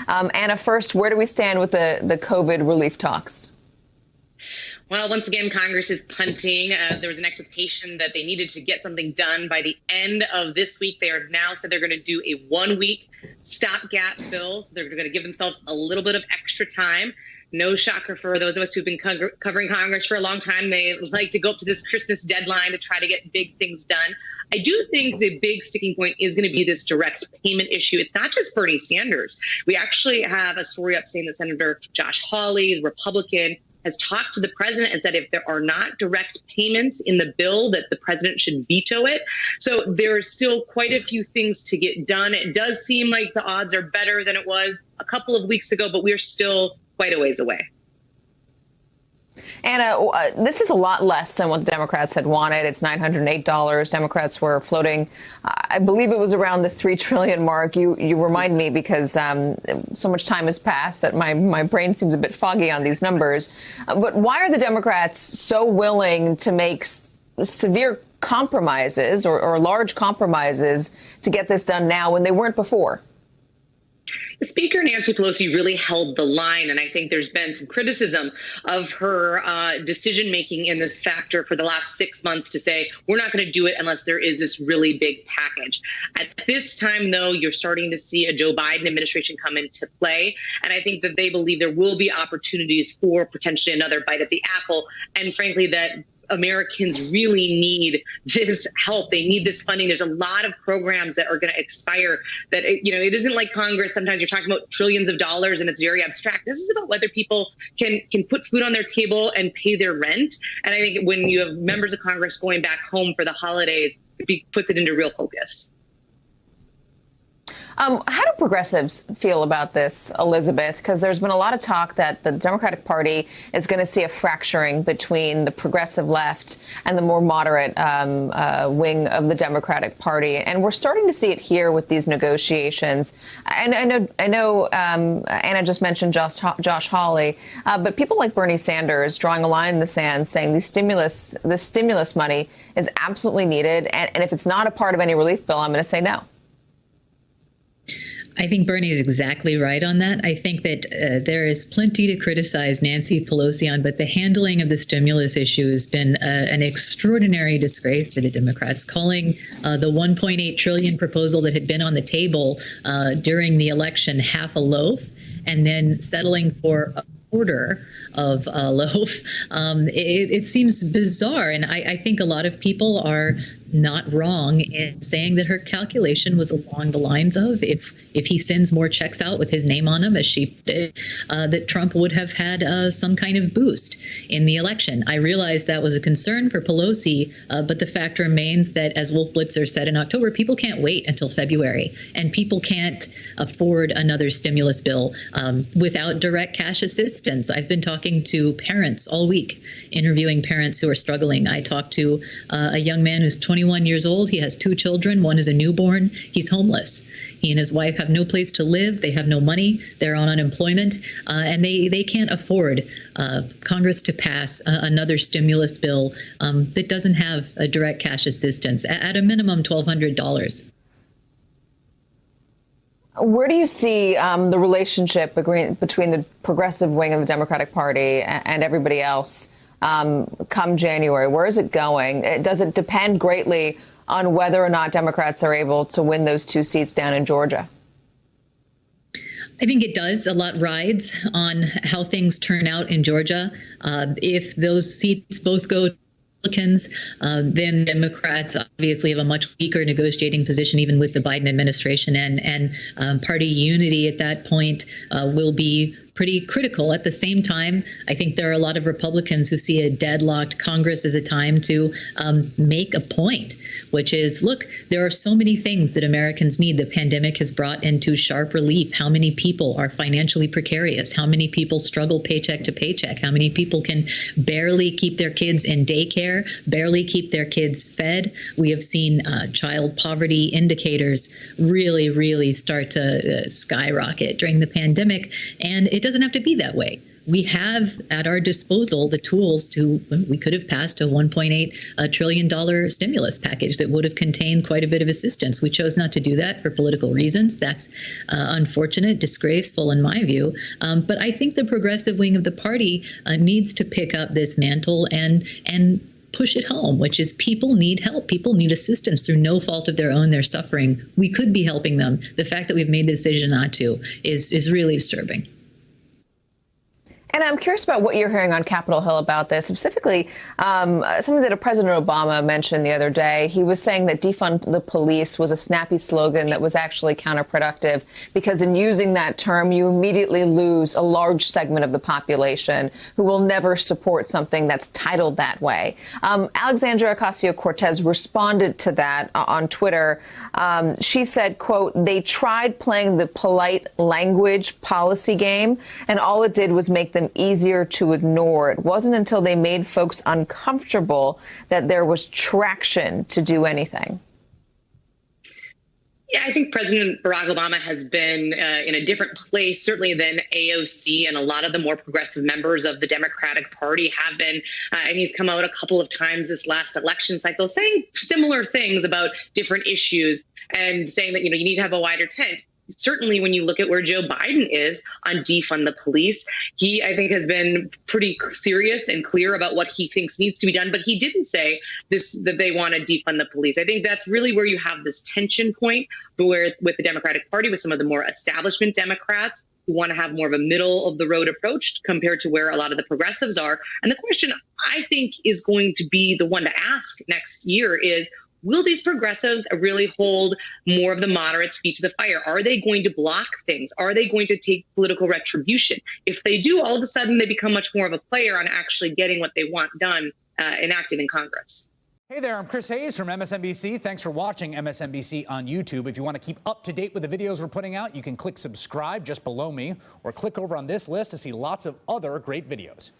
Anna, first, where do we stand with the COVID relief talks? Well, once again, Congress is punting. There was an expectation that they needed to get something done by the end of this week. They are now said they're going to do a 1-week stopgap bill. So they're going to give themselves a little bit of extra time. No shocker for those of us who've been covering Congress for a long time. They like to go up to this Christmas deadline to try to get big things done. I do think the big sticking point is going to be this direct payment issue. It's not just Bernie Sanders. We actually have a story up saying that Senator Josh Hawley, the Republican, has talked to the president and said if there are not direct payments in the bill, that the president should veto it. So there are still quite a few things to get done. It does seem like the odds are better than it was a couple of weeks ago, but we're still quite a ways away. Anna, this is a lot less than what the Democrats had wanted. It's $908. Democrats were floating, I believe it was around the $3 trillion mark. You remind me because so much time has passed that my brain seems a bit foggy on these numbers. But why are the Democrats so willing to make severe compromises or large compromises to get this done now when they weren't before? Speaker Nancy Pelosi really held the line, and I think there's been some criticism of her decision-making in this factor for the last 6 months to say, we're not going to do it unless there is this really big package. At this time, though, you're starting to see a Joe Biden administration come into play, and I think that they believe there will be opportunities for potentially another bite at the apple, and frankly, that Americans really need this help. They need this funding. There's a lot of programs that are going to expire that, it isn't like Congress. Sometimes you're talking about trillions of dollars and it's very abstract. This is about whether people can put food on their table and pay their rent. And I think when you have members of Congress going back home for the holidays, it puts it into real focus. How do progressives feel about this, Elizabeth? Because there's been a lot of talk that the Democratic Party is going to see a fracturing between the progressive left and the more moderate wing of the Democratic Party. And we're starting to see it here with these negotiations. And I know Anna just mentioned Josh Hawley, but people like Bernie Sanders drawing a line in the sand saying the stimulus money is absolutely needed. And if it's not a part of any relief bill, I'm going to say no. I think Bernie is exactly right on that. I think that there is plenty to criticize Nancy Pelosi on, but the handling of the stimulus issue has been an extraordinary disgrace for the Democrats, calling the $1.8 trillion proposal that had been on the table during the election half a loaf, and then settling for a quarter of a loaf. It seems bizarre. And I think a lot of people are not wrong in saying that her calculation was along the lines of if he sends more checks out with his name on them, as she did, that Trump would have had some kind of boost in the election. I realized that was a concern for Pelosi, but the fact remains that, as Wolf Blitzer said in October, people can't wait until February, and people can't afford another stimulus bill without direct cash assistance. I've been talking to parents all week, interviewing parents who are struggling. I talked to a young man who's 21 years old. He has 2 children. One is a newborn. He's homeless. He and his wife have no place to live. They have no money. They're on unemployment, and they can't afford Congress to pass another stimulus bill that doesn't have a direct cash assistance, at a minimum $1,200. Where do you see the relationship between the progressive wing of the Democratic Party and everybody else come January? Where is it going? Does it depend greatly on whether or not Democrats are able to win those 2 seats down in Georgia? I think it does. A lot rides on how things turn out in Georgia. If those seats both go to Republicans, then Democrats obviously have a much weaker negotiating position, even with the Biden administration, and party unity at that point will be pretty critical. At the same time, I think there are a lot of Republicans who see a deadlocked Congress as a time to make a point, which is, look, there are so many things that Americans need. The pandemic has brought into sharp relief how many people are financially precarious, how many people struggle paycheck to paycheck, how many people can barely keep their kids in daycare, barely keep their kids fed. We have seen child poverty indicators really start to skyrocket during the pandemic, and it doesn't have to be that way. we have at our disposal the tools we could have passed a $1.8 trillion stimulus package that would have contained quite a bit of assistance. We chose not to do that for political reasons. That's unfortunate, disgraceful in my view. But I think the progressive wing of the party needs to pick up this mantle and push it home, which is people need help. People need assistance through no fault of their own. They're suffering. We could be helping them. The fact that we've made the decision not to is really disturbing. And I'm curious about what you're hearing on Capitol Hill about this, specifically something that President Obama mentioned the other day. He was saying that defund the police was a snappy slogan that was actually counterproductive because in using that term, you immediately lose a large segment of the population who will never support something that's titled that way. Alexandria Ocasio-Cortez responded to that on Twitter. She said, quote, "They tried playing the polite language policy game, and all it did was make them easier to ignore. It wasn't until they made folks uncomfortable that there was traction to do anything." Yeah, I think President Barack Obama has been in a different place, certainly than AOC and a lot of the more progressive members of the Democratic Party have been. And he's come out a couple of times this last election cycle saying similar things about different issues and saying that, you need to have a wider tent. Certainly, when you look at where Joe Biden is on defund the police, he, I think, has been pretty serious and clear about what he thinks needs to be done. But he didn't say that they want to defund the police. I think that's really where you have this tension point with the Democratic Party, with some of the more establishment Democrats who want to have more of a middle of the road approach compared to where a lot of the progressives are. And the question I think is going to be the one to ask next year is, will these progressives really hold more of the moderates' feet to the fire? Are they going to block things? Are they going to take political retribution? If they do, all of a sudden they become much more of a player on actually getting what they want done, enacted in Congress. Hey there, I'm Chris Hayes from MSNBC. Thanks for watching MSNBC on YouTube. If you want to keep up to date with the videos we're putting out, you can click subscribe just below me or click over on this list to see lots of other great videos.